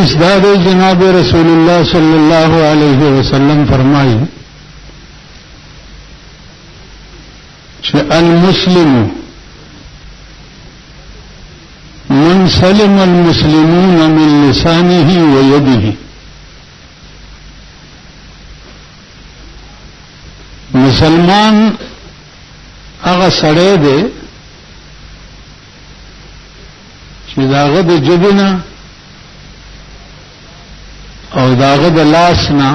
حدیث دار جناب رسول اللہ صلی اللہ علیہ وسلم فرمائی کہ المسلم من سلم المسلمون من لسانه ويده. مسلمان هغه سړی دی چې داغه د ژبې نه او داغه د لاس نه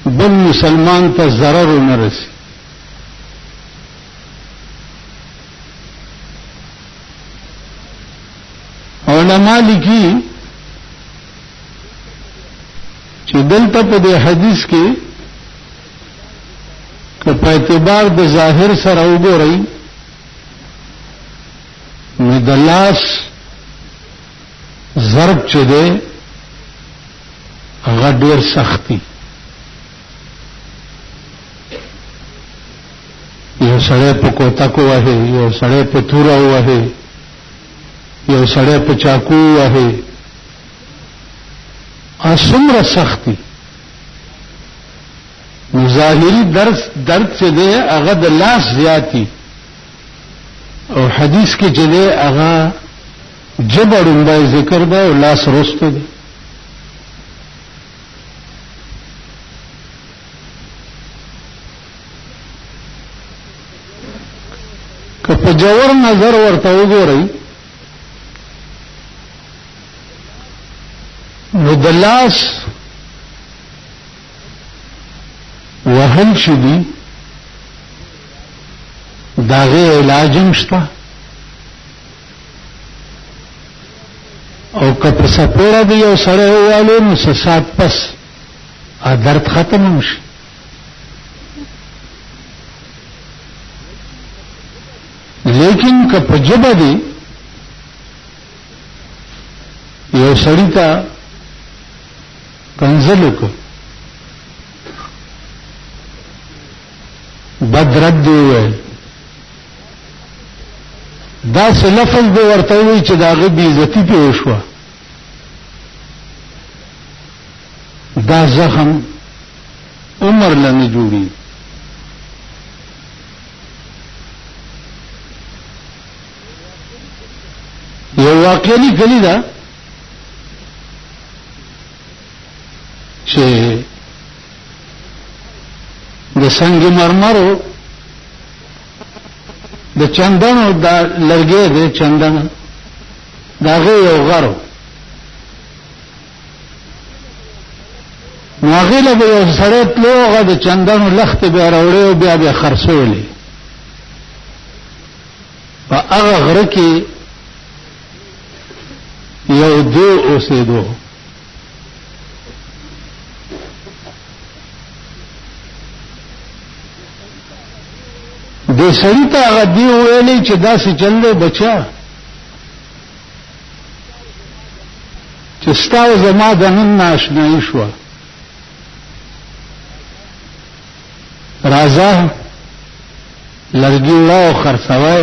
بل مسلمان ته ضرر ونه رسي. علماء لیکي چې دلته په دې حدیث کې که په اعتبار د ظاهر سره وګورئ نو د لاس ضرب چې دی هغه ډېر سخت دی. یو سړی په کوتک ووهي، یو سړی په توره ووهي، یو سړی په چاقو ووهي، څومره سخت دی. نو ظاهري درد چې دی هغه د لاس زیاتی او حدیث کې چې دی هغه ژبه ړومبی ذکر دی او لاس رسته دی. که په جوور نظر ورته وګورئ نو د لاس وهل چې دي داغه علاج هم شته او که په سپوړه دی یو سړی ووالو نو څه ساعت پس درد ختم هم شي. لیکن که په ژبه دی یو سړی ته کنځل وکړو بد رد دی وویل داسې لفظ دی ورته ووایي چې د هغه بې عزتي پې وشوه دا زخم عمر له نه جوړېږي. یو واقعه لیکلې ده چې د سنگ مرمرو د چندنو دا لرګی دی چندن د هغې یو غرو نو هغې له به یو سړی تلو هغه د چندنو لختې بیا راوړې او بیا بیا خرڅولې په هغه غره کې یو دو اوسېدو. دې سړي ته هغه دی ویلې چې داسې چل دی بچا چې ستا او زما د نن نه اشنایي شوه راځه لرګي وړه او خرڅوی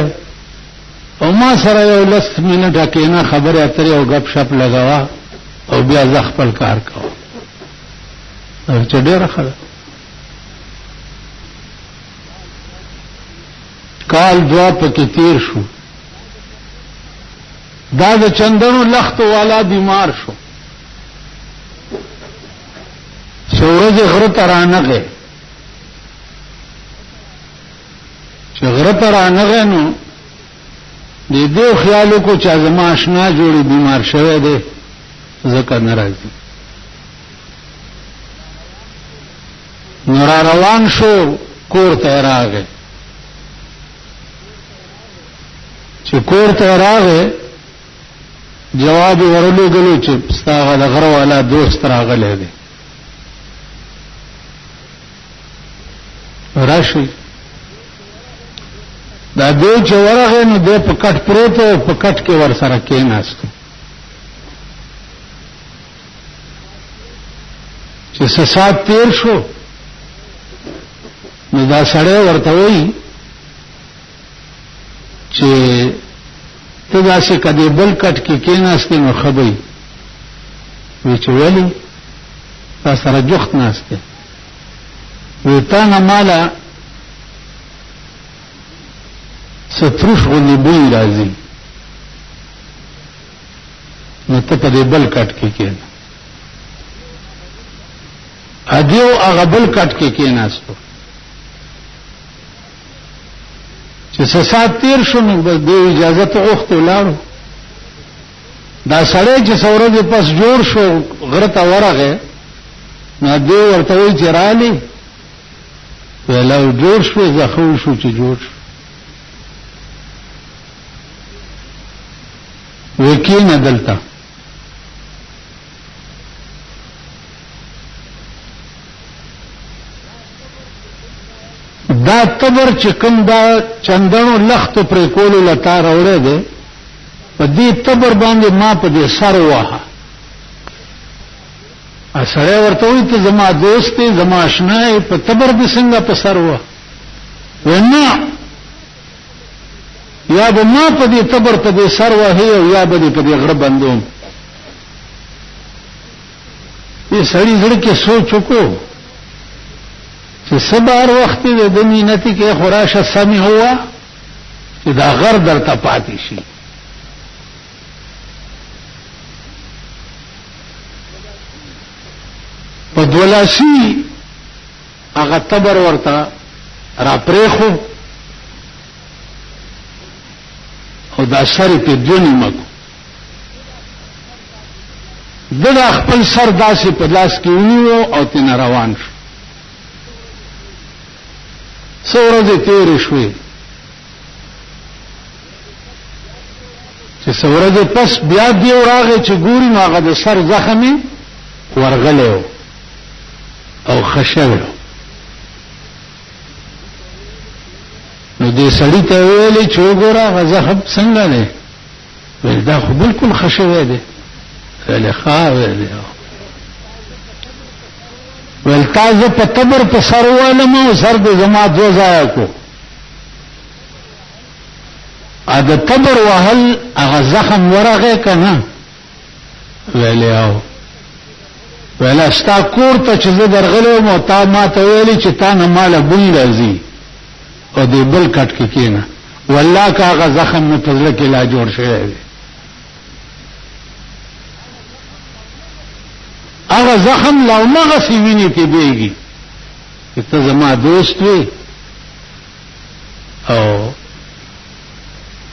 او ما سره یو لس منټه کښېنه خبرې اترې او ګپ شپ لګوه او بیا زه خپل کار کوم چې ډېره ښه ده. کال دوا پکې تیر شو دا د چندنو لختو والا بیمار شو څو ورځې غره ته رانغی چې غره ته رانغی نو دې دې خیال وکړو چې زما اشنا جوړي بیمار شوی دی ځکه نه راځي نو را روان شو کور ته راغی چې کور ته راغی جواب ورلېږلو چې ستا هغه د غره والا دوست راغلی دی راشي دا دی چې ورغی نو دی په کټ پروت او په کټ کې ورسره کېناستو چې څه ساعت تیر شو نو دا سړی ورته وایي چې ته داسې که دې بل کټ کې کېناستې نو ښه به وي وی چې ولی تا سره جخت ناسته وی تا نه مالا ستروش غلی بوی راځي نو ته په دې بل کټ کې کېنه ادیو هغه بل کټ کې کېناستو چې سات تیر شو نو بس دې اجازه ته وخت ولاړو دا سړی چې څورځې پس جوړ شو غره ته ورغه نو دې ورته وی چې رالي ولو جوړ شو زخم شو چې جوړ شو وکینه دلته دا تبر چې کوم دا چندنو لخت پر کولو لتا راوړې ده په دې تبر باندې ما په دې سر واه سړی ورته وي ته زما دوست دی زما آشنا په تبر دې څنګه په سر واه ونه یا به ما په دې تبر په دې سر واه او یا به په دې غړ بندوم یې سړی زړه کې سوچ وکړو چې سبار وخت دې د مینتی کې خراشه سمي هوا چې دا غر درته پاتې شي په دولاسي هغه تبر ورته را پرېخو او دا سر په دونی مکو دغه خپل سر داسې په لاس کې ونیو او تینا روان شو څو ورځې تېرې شوې چې څو ورځې پس بیا دیو راغی چې ګوري نو هغه د سر زخمې ورغلی و او خشوی نو دې سړي ته ویلې چې وګوره هغه زخم څنګه دی ویل دا خو بلکل خشوی دی ویل ښه ویل ویل تا زه په تبر په سر والم او سر دې زما دو ځایه کو ا د تبر وهل هغه زخم ورغی که نه ویل او ویل ستا کور ته چې زه درغلی وم او تا ما ته ویلې چې تا نه ماله بوی راځي او دې بل کټ کې کېنه والله که هغه زخم مې په زړه کې لا جوړ شوی دی هغه زخم لا همغسې وینې کې بیږي چې ته زما دوست وې او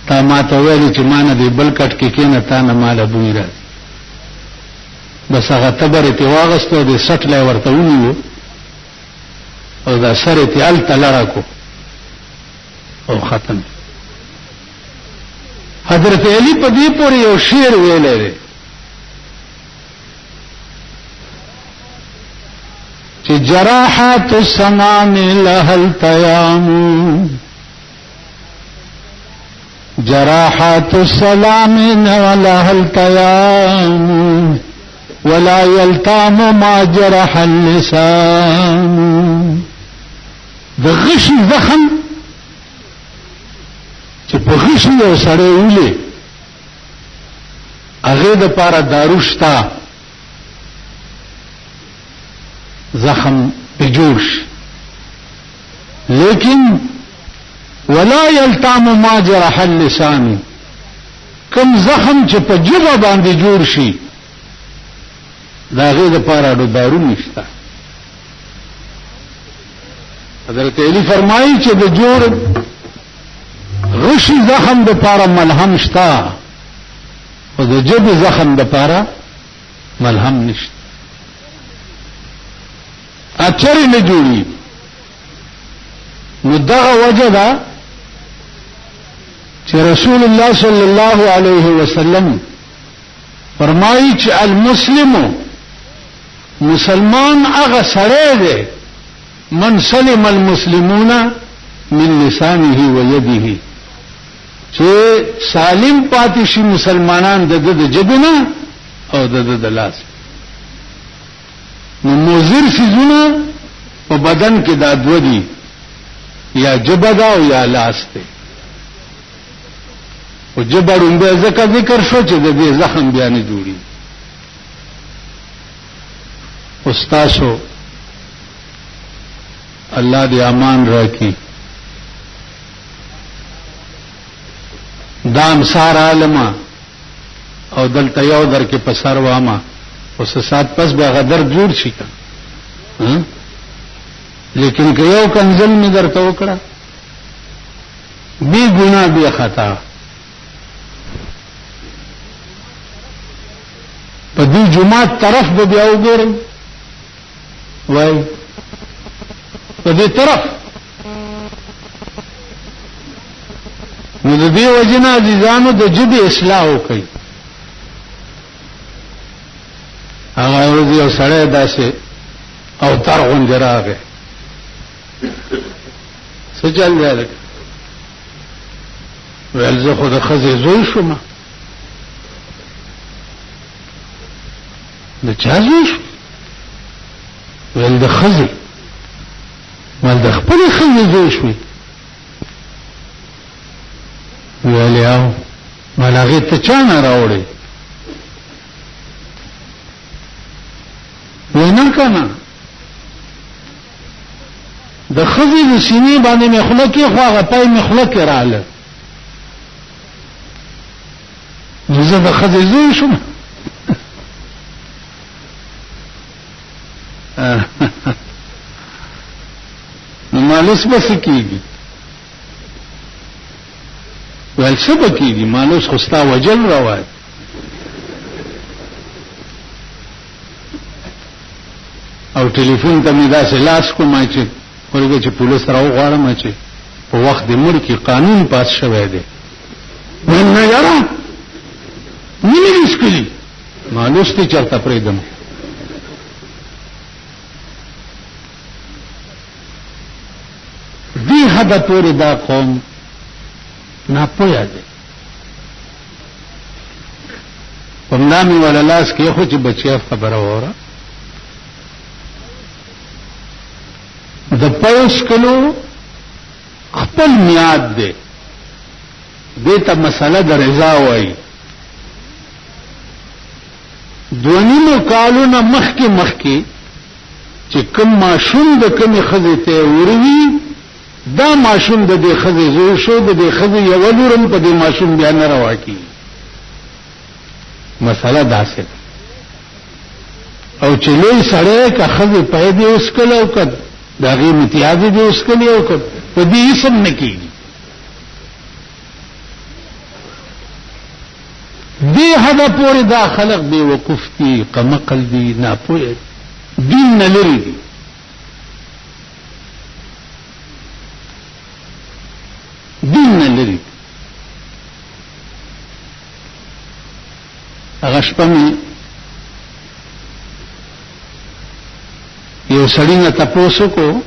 تا ما ته ویلې چې ما نه دې بل کټ کې کېنه تا نه ماله بوی راځي بس هغه تبر ته واغستو د سټ لای ورته ونیو او دا سر ته ال تلړه کو او ختم حضرت علی په دې پورې یو شعر ویلې چې جراحات السنام لها التيام جراحات السلام لها التيام ولا يلتام ما جرح اللسان د غش زخم چې په غش یو سړی ولې هغه د پاره دارو شتا زخم په جوړ لیکن ولا يلتام ما جرح اللسان کوم زخم چې په جبه باندې جوړ شي دا غي د پاره د دارو نشته حضرت علی فرمایي چې د جوړ غشي زخم د پاره ملهم شته او د جبه زخم د پاره ملهم نشته اچري نه جوړي نو دغه وجه ده چې رسول الله صلی الله علیه وسلم فرمایي چې المسلم مسلمان هغه سره دی من سلم المسلمون من لسانه ويده چې سالم پاتې شي مسلمانان د جبنه او د لاس نو موزر سيزونه په بدن کې دا دو دي یا جبدا او یا لاس ته او جبرون به ذکر شو چې د دې زخم بیان جوړي استاسو الله دې امان راکړي دا انصار عالمه او دلته یو در کې په سر وامه اوس سات پس به غدر جوړ شي کا لیکن که یو کنزل می درته وکړه بی ګناه بی خطا په دې جمعه طرف به بیا وګورم وای په دې طرف نو د دې وجنه عزیزانو د جدي اصلاح وکړي هغه ورځ یو سړی داسې او تر غونډه راغی څه چل دی ویل زه خو د ښځې زوی شوم د چا زوی شو ویل د ښځې ویل د خپلې ښځې زوی شوې ویل یاو ویل هغې ته چا نه راوړې وی نه که نه د ښځې د سینې باندې مې خوله کېښوه هغه پای مې خوله کې راغله نو زه د ښځې زوی شوم نو مالوس به څه کېږي ویل څه به کېږي مالوس خو ستا وجل روا او ټلیفون ته مې داسې لاس کوم چې ورګه چې پولیس راوغواړم چې په وخت د مړ کې قانون پاس شوی دی ویل نه یاره مینې رسکلي مالوس ته چرته پرېږدم دې حده پورې دا قوم ناپوهه دی همدا مې ولا لاس کېښو چې بچیا خبره وره د 5 کلو خپل میاد دی دې ته مسله د رضا وایي 2.5 کالونه مخکې چې کوم ماشوم د کومې ښځې ته وروي دا ماشوم د دې ښځې زوی شو د دې ښځې یوه لور هم په دې ماشوم بیا نه روا کېږي مسله داسې ده او چې لوی سړی که ښځې پی دې وسکلی او که د هغې متیازې دې وسکلی او که په دې اسم نه کېږي دې حده پورې دا خلق بې وقوف دي قمقل دي ناپوهه دین نه لرې دي دین نه لري هغه شپه مې یو سړي نه تپوس وکړو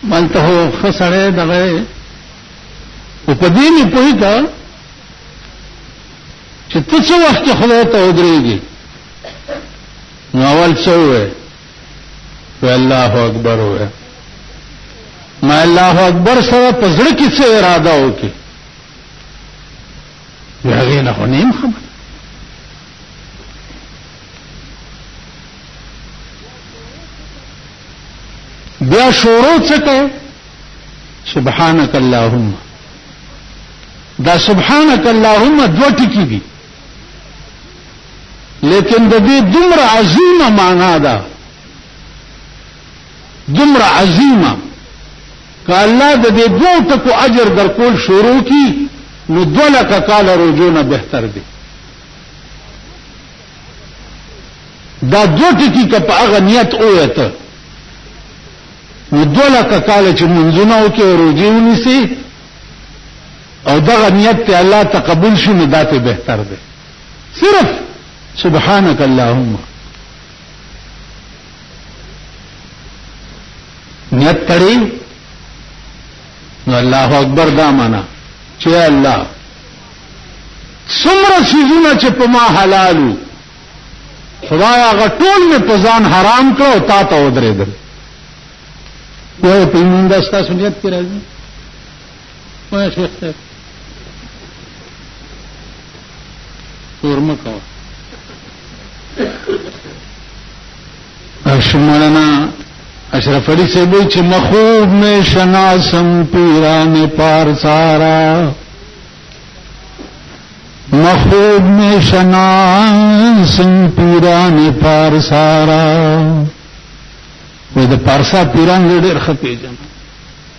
مالته خو ښه سړی دغه او په دې مې پوهېده چې ته څه وخت کې خدای ته ودرېږي نو اول څه ووایې وی الله اکبر ووایه ما الله اکبر سره په زړه کې څه اراده وکړي وی هغې نه خو نیم خبر بیا شروع څه کوي سبحانك اللهم دا سبحانك اللهم 2 ټکي دي لیکن د دې دومره عظیمه معنا ده دومره عظیمه که الله د دې 2 ټکو اجر درکول شروع کی نو 2 لکه کال رجوع بهتر دي دا 2 ټکي که په هغه نیت اوته نو 2 لکه کال چې منځونه وکړي او روجې ونیسي او دغه نیت ته الله تقبل شي نو دا ته بهتر دی صرف سبحانك اللهم نیت تړي نو الله اکبر دا معنا چې الله څومره سيزونه چې په ما حلالو خدای هغه ټول مې په ځان حرام کړو تا ته ودرېدل یو په مونږه ستاسو نیت کې راځي وای شیخ صاحب ورمکو مولانا اشرف علی سے بھی چھ مخوب میں شناسم پیران پارسارا مخوب میں شناسم پیران پارسارا وې د پارسا پیران ډېر ښه پیژنم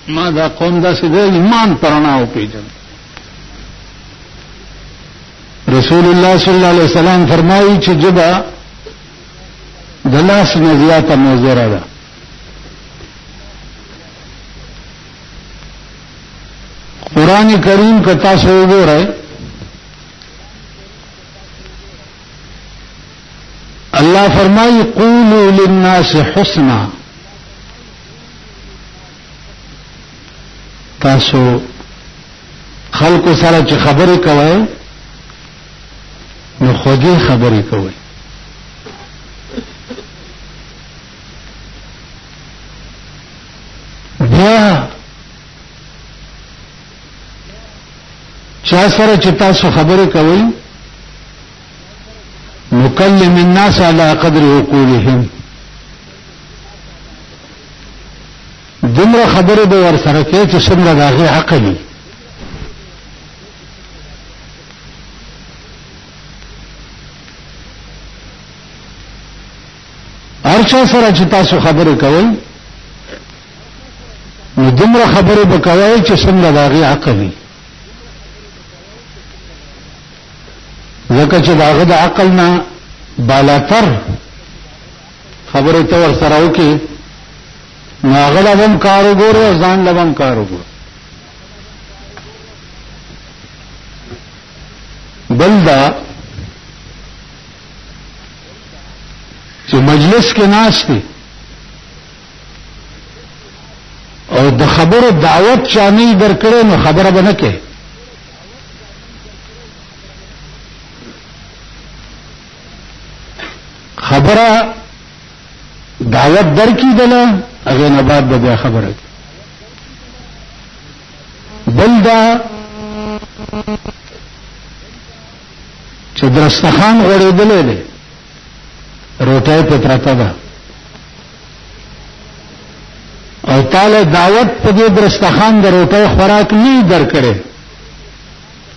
ما دا قوم داسې د ایمان پرانا وپېژنم رسول الله صلی الله علیه وسلم فرمایي چې جبا د لاس نه زیاته موزره ده قرآن کریم کا تاسو وګورئ الله فرمایي قولوا للناس حسنا تاسو خلق سره چې خبرې کوئ نو خوږې خبرې کوئ بیا چا سره چې تاسو خبرې کوئ نکلم الناس على قدر عقولهم دومره خبرې به ور سره کوي چې څومره د هغې عقل وي هر چا سره چې تاسو خبرې کوئ نو دومره خبرې به کوئ چې څومره د هغې عقل وي ځکه چې د هغه د عقل نه بالاتر خبرې ته ور سره وکړي نو هغه له به هم کار وګوري او ځان له به هم کار وګوري بل دا چې مجلس کې ناست دي او د خبرو دعوت چا نه درکړې نو خبره به نه کوي خبره دعوت درکی دله هغه نه بعد به بیا خبره بل دا چې درستخان غړېدلی دی روټۍ په پرته ده او تاله دعوت په دې درستخان د روټۍ خوراک نه درکړې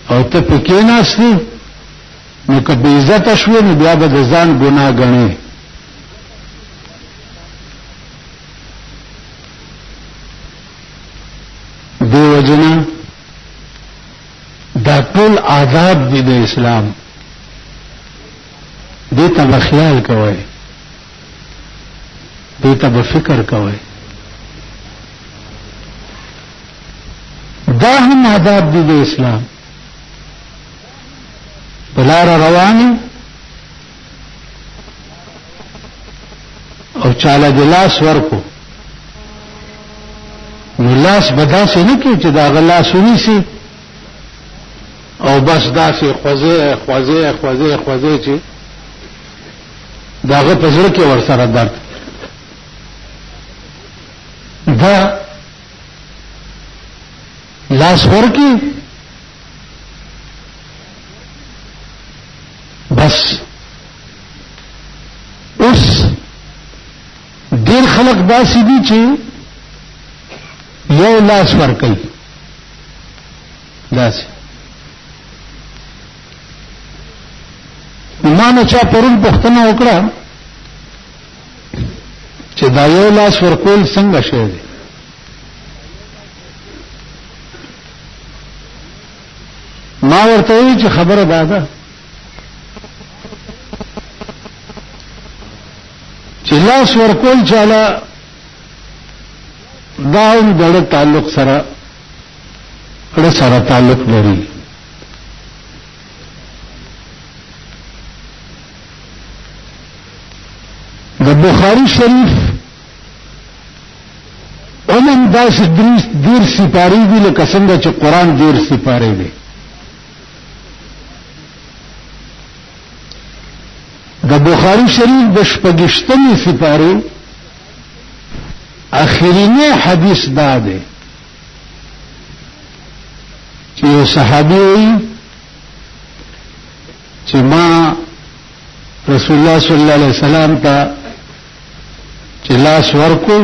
او ته په کې ناستې نو که بې عزته شوې نو بیا به د ځان ګناه ګڼې دې وجنه دا ټول آداب دي د اسلام دې ته به خیال کوئ دې ته به فکر کوئ دا هم آداب دي د اسلام بلار رواني او چاله د لاس ورکو نو لاس به داسې نه کوي چې د هغه لاس ونیسي او بس داسې خوځې خوځې خوځې خوځې چې د هغه په زړه کې ورسره درد دا لاس ورکي بس اوس ډېر خلک داسې دي چې یو لاس ورکوي داسې ما نه چا پرون پوښتنه وکړه چې دا یو لاس ورکول څنګه شی دی ما ورته وی چې خبره دا ده چې لاس ورکول چاله دا هم دغه تعلق سره تعلق لري د بخاری شریف عموم داسې دیر سپارې دي لکه څنګه چې قرآن دیر سپارې دی د بخاری شریف د شپږشتمې سپارې اخرینی حدیث دا دی چې یو صحابي وایي چې ما رسول الله صلی الله علیه وسلم ته لاس ورکو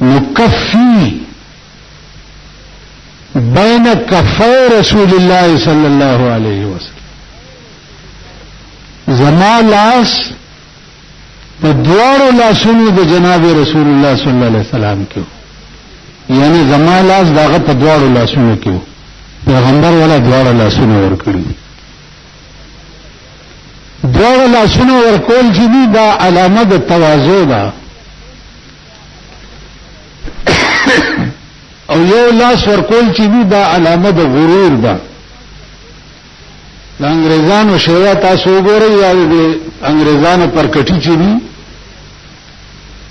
نکفی بین کفی رسول الله صلی الله علیه وسلم زما لاس په دوارو لاسونو د جناب رسول الله صلی الله علیه وسلم کې یعنی زما لاس داغه په دوارو لاسونو کې پیغمبر ولا دوارو لاسونو ورکړي دوارو لاسونو ورکول چې دا علامه د تواضع ده او یو لاس ورکول چې دا علامه د غرور ده د انګريزانو شیوا تاسو وګورئ یا د انګريزانو پر کټی چې دي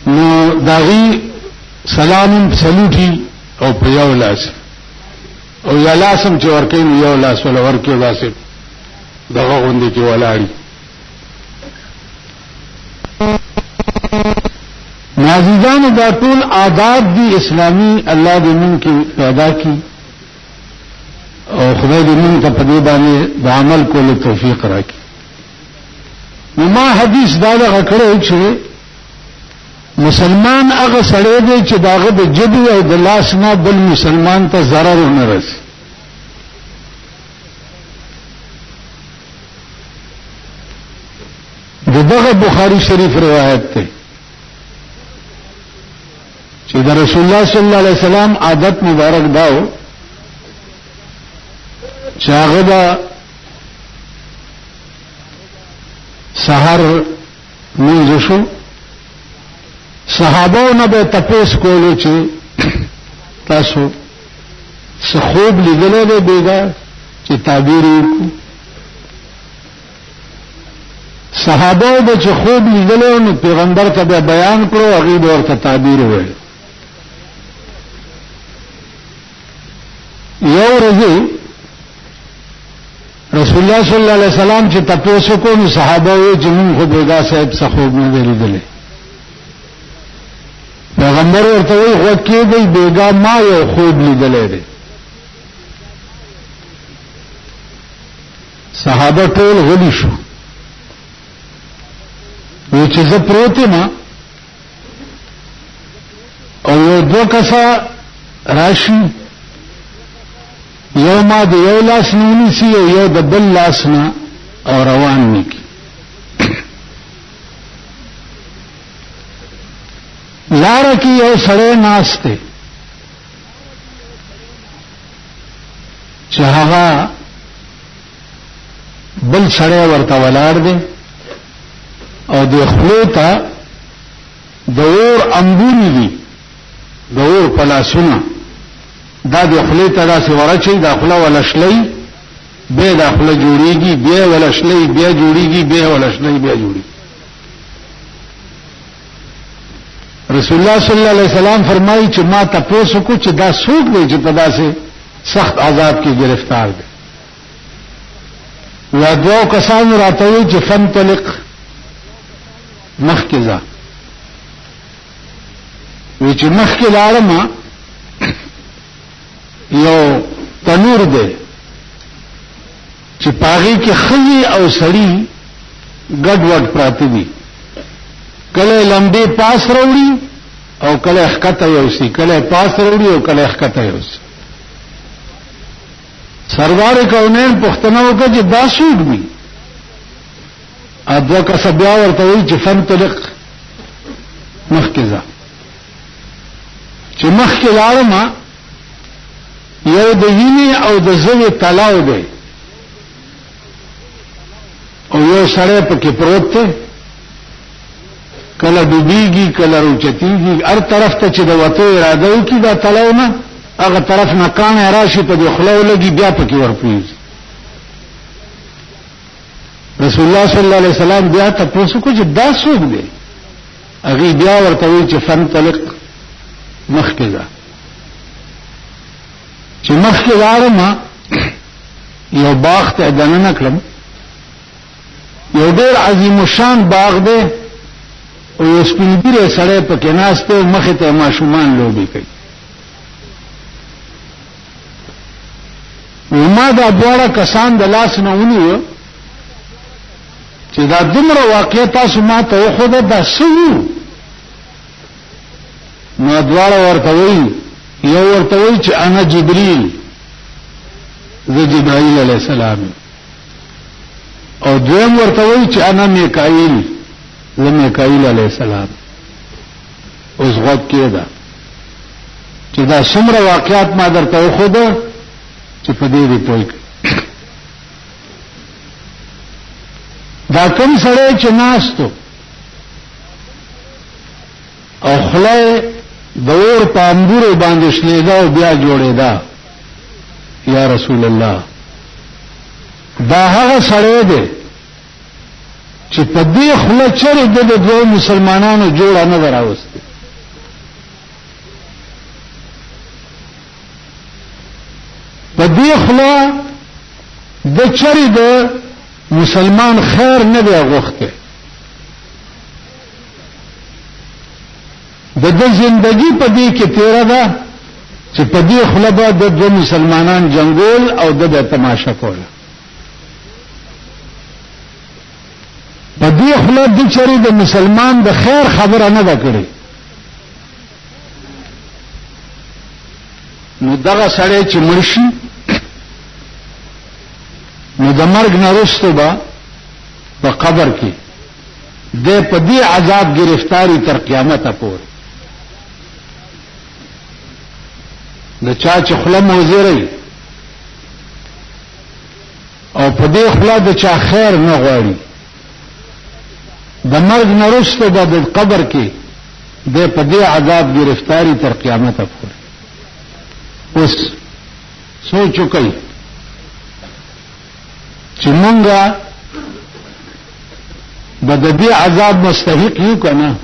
نو داغي سلام سلوټي او په یو لاس او یا لاسم چې ورکین یو لاس ولا ورکیو لاسه دغه غوندي کې ولاړی نازیزان دا ټول آداب دي اسلامی الله دې مونږ کې پیدا کی او خدای دې مونږ ته په دې باندې د عمل کولو توفیق راکړي نو ما حدیث دا غکړو چې مسلمان هغه سړی دی چې داغه د جبی او د لاس نه بل مسلمان ته ضرر نه رسي دغه بخاری شریف روایت ده چې د رسول الله صلی الله علیه وسلم عادت مبارک داو چې هغه دا سحر منځ شو صحابو نه به تپوس کولو چې تاسو څه خوب لیدلې ده بیګا چې تعبیر وکړو صحابو به چې خوب لیدلو نو پیغمبر ته به بیان کړو هغه به ورته تعبیر وایي یو ورځ رسول الله صلی الله علیه وسلم چې تپوس وکړو نو صحابه یې چې موږ خو بیګا صاحب څه خوب نه لیدلې پیغمبر ورته وی غوکې دی بیگا ما یو خوب لیدلې دی صحابه ټول غلي شو وی چې زه پروت یم او یو دو کسا راشي یو ما د یو لاس نه ونیسي او یو د بل لاس نه او روان نکي لار کی یو سړی ناست دی چې هغه بل سړی ورته ولاړ دی او د خولې ته د اور انګوري دي د اور پلاسونه دا د خولې ته داسې ورچي دا خوله ولشلي بیا دا خوله جوړیږي بیا ولشلي بیا جوړیږي بیا ولشلي بیا جوړیږي رسول الله صلی الله علیه وسلم فرمایي چې ما تاسو کو چې دا څوک دی چې په داسې سخت عذاب کې گرفتار دی و دوه کسان راته وي چې فنطلق مخکزا وی چې مخکې لاړم یو تنور دی چې پاغي کې خلی او سړی ګډ وډ پراته دي کله لمبي پاس وروړي او کله حقته یوسي کله پاس وروړي او کله حقته یوسي سرور کونین پښتنه وکړي چې دا شوډ وي اځه کا سبیا ورته وي چې فنطلق مخکزا چې مخکې لاړم یو د ویني او د زوی تلاو دی او یو سړی پکې پروت دی کله ډوبېږي کله روچتېږي هر طرف ته چې د وتو اراده وکړي دا تلاو نه هغه طرف نه کاڼی راشي په دې خوله ولګي بیا پکې ورپرېږي رسول الله صلی الله علیه وسلم بیا تپوس وکړو چې دا څوک دی هغې بیا ورته وایي چې فنطلق مخکې ځه چې مخکې لاړم یو باغ ته دننه کړم یو ډېر عظیم الشان باغ دی او یو سپین ږیری سړی پکې ناست دی مخې ته ماشومان لوبې کوي ما دا دواړه کسان د لاس نه ونیو چې دا دومره واقع تاسو ما ته وښوده دا څه وو نو دواړه ورته وایي، یو ورته وایي چې انا جبريل، زه جبرائیل علیہ السلام، او دویم ورته وایي چې انا میکائیل، زه میکائیل علیہ السلام. اوس غوږ کېده چې دا څومره واقعات ما درته وښوده چې په دې دې پوه کړې. دا کوم سړی چې ناستو او خوله د اور په انګورو باندې شلېده او بیا جوړېده، یا رسول الله، دا هغه سړی دی چې په دې خوله چرې د دوه مسلمانانو جوړه نه ده راوستې. په دې خوله د چرې د مسلمان خیر نه دی غوښتی. د زندگی په دې کې تیره ده چې په دې خوله به د دوه مسلمانان جنگول او د تماشا کوله. په دې خوله د چرې د مسلمان د خیر خبره نه ده کړې. نو دغه سړی چې مړ شي نو د مرګ نه وروسته به په قبر کې د په دې عذاب گرفتاری تر قیامته پورې. د چا چې خوله موزیری او په دې خوله د چا خیر نه غواړي، د مرګ نه وروسته به د قبر کې د په دې عذاب گرفتاری تر قیامته پورې. اوس سوچ وکړئ چې مونږه به د دې عذاب مستحق یو که نه؟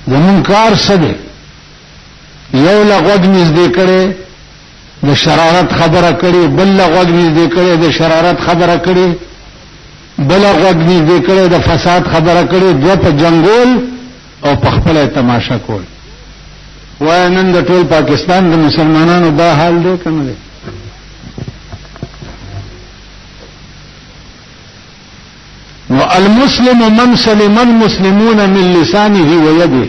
زمون کار څه دی؟ یو له غوږ نږدې کړی د شرارت خبره کړې، بل له غوږ نږدې کړی د شرارت خبره کړې، بل غوږ نږدې کړی د فساد خبره کړې، دوه په جنگول او په خپله تماشا کول. وای نن د ټول پاکستان د مسلمانانو دا حال دی که نه دی؟ نو المسلم من سلم المسلمون من لسانه ويده،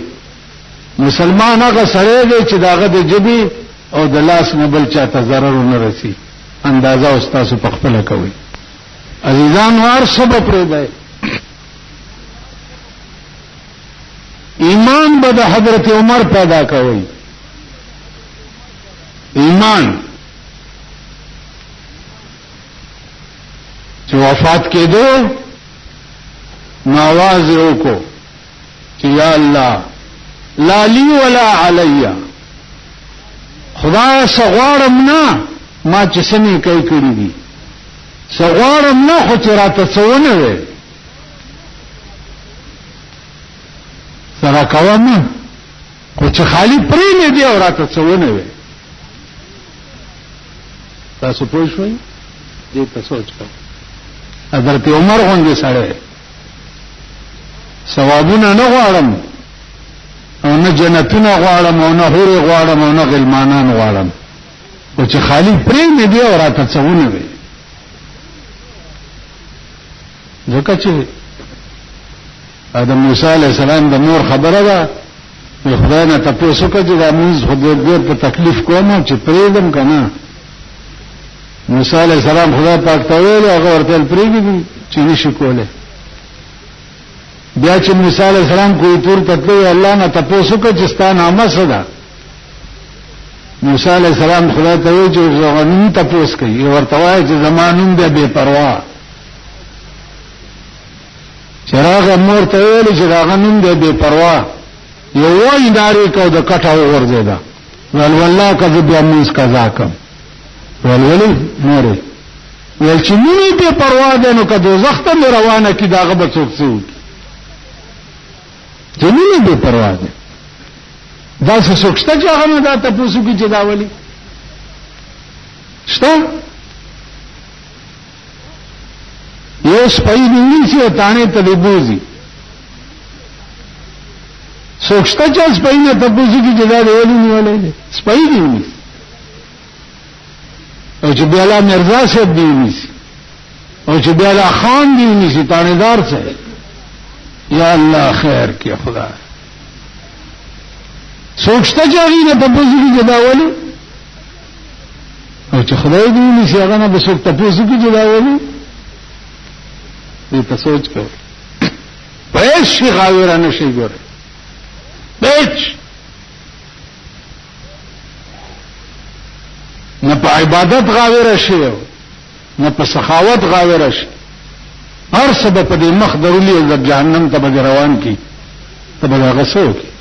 مسلمان هغه سره دی چې داغه د جبی او د لاس نه بل چاته ضرر نه رسی. اندازه او تاسو په خپل کوي. عزیزان وار سبب پرې دی. ایمان به د حضرت عمر پیدا کوي. ایمان چې وفات کېدو نو आवाज وکړو چې یا الله لا لی ولا علی، خدای سغوارم نه ما چې سمې کوي کړی دي، سغوارم نه خو چې راته څونه وي سره کوم، خو چې خالی پرې نه دی او راته څونه وي. تاسو پوه شئ دې ته سوچ کړئ. حضرت عمر غوندې سړی ثوابونه نه غواړم او نه جنتونه غواړم او نه حورې غواړم او نه غلمانان غواړم، او چې خالی پرې مې دی او راته څونه وي. ځکه چې د موسی علیه السلام د مور خبره ده، خدای نه تپوس وکړه چې دا مونځ خو ډېر په تکلیف کوم چې پرېږدم که نه. موسی علیه السلام خدای پاک ته ویل، هغه ورته ویل پرېږدي چې نشي کولی. بیا چې موسی علیہ السلام کوی تور تطلوی اللہ نه تپوسو که چې ستا نامه څه ده. موسی علیہ السلام خدای ته وی چې زغنون تپوس کوي، ورته وایي چې زما نوم دی بې پروا. چې راغه مور ته ویل چې راغه نوم دی بې پروا، یو وایي نارې کو د کټه وغورځېده، ویل والله که زه بیا مونځ قضا کړم. ویل ولې مورې؟ ویل چې نوم یې بې پروا دی نو که دوزخ ته مې روانه کړي د هغه به څوک څه وکړي؟ جنونه بے پروا ده. دا څه څوک شته چې هغه نه دا تپوسو کې چې دا ولي شته؟ یو سپی نیسی او تانه ته دی بوزي، څوک شته چې سپی نه تپوسو کې چې دا ولي نیولې ده؟ سپی دی نیسی او چې بیا مرزا صاحب دی نیسی او چې بیا خان دی نیسی تانهدار څه یا الله خیر کې خدا سوچتا چاہیے نہ تپوسی کی جداولی او چې خدای دې نشي هغه نه بسوک تپوسی کی جداولی دې ته سوچ کو پېښ شي غاوره نشي ګوره پېښ نه په عبادت غاوره شي نه په سخاوت غاوره شي هر سبب په دې مخ درولي او جهنم ته به روان کی ته به غسو کی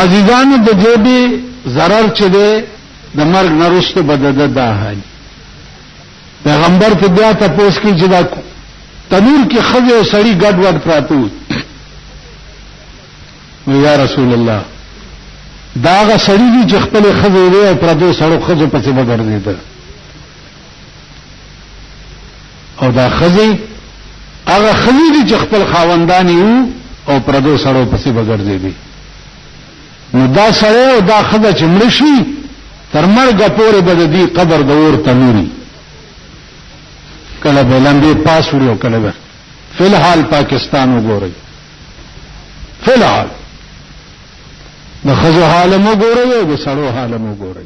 عزیزانو د جیبی ضرر چې ده د مرګ نرسته بدده ده حال پیغمبر ته بیا تاسو کې چې دا تنور کې خزه او سړی ګډ وډ پراته و یا رسول الله داغه سړی دی چې خپل خزه دی او پراته سړو خزه پسې وګرځیدل او دا خزه هغه خزه دی چې خپل خاوندانی وو او پراته سړو پسې وګرځیدل نو دا سره او دا خزه چې مړ شي تر مرګ پورې به د دې قبر د اور تنوري کله به لمبي پاس وړو کله به فلحال پاکستان وګورئ فلحال د خزو حال مو ګورئ او د سړو حال مو ګورئ